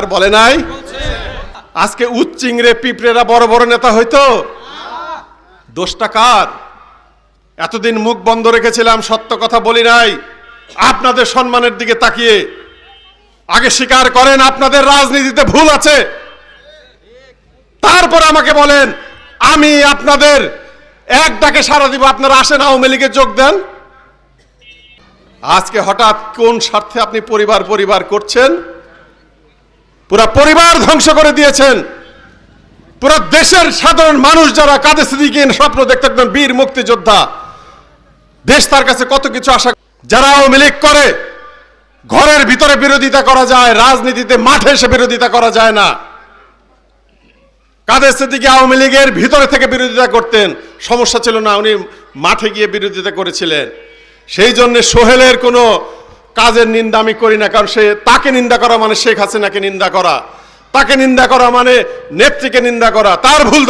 আর বলে নাই আজকে উচ্চিংড়ে পিঁপড়েরা বড় বড় নেতা হইতো। দোষটা কার? এতদিন মুখ বন্ধ রেখেছিলাম, সত্য কথা বলি নাই। আপনাদের সম্মানের দিকে তাকিয়ে আগে স্বীকার করেন আপনাদের রাজনীতিতে ভুল আছে, তারপর আমাকে বলেন আমি আপনাদের এক ডাকে সাড়া দিব, আপনারা আসেন আওয়ামী লীগে যোগ দেন। আজকে হঠাৎ কোন স্বার্থে আপনি পরিবার পরিবার করছেন? পুরা পরিবার ধ্বংস করে দিয়েছেন। পুরো দেশের সাধারণ মানুষ যারা কাদের সিদ্দিকী স্বপ্ন দেখতে একজন বীর মুক্তিযোদ্ধা, দেশ তার কাছে কত কিছু আশা। যারা আওয়ামী লীগ করে ঘরের ভিতরে বিরোধিতা করা যায়, রাজনীতিতে মাঠে এসে বিরোধিতা করা যায় না। কাদের সিদ্দিকী আওয়ামী লীগের ভিতরে থেকে বিরোধিতা করতেন, সমস্যা ছিল না, উনি মাঠে গিয়ে বিরোধিতা করেছিলেন। সেই জন্য সোহেলের কোনো কাজের নিন্দা আমি করি না, কারণ তাকে নিন্দা করা মানে শেখ হাসিনাকে নিন্দা করা, তাকে নিন্দা করা মানে নেত্রীকে নিন্দা করা, তার ভুল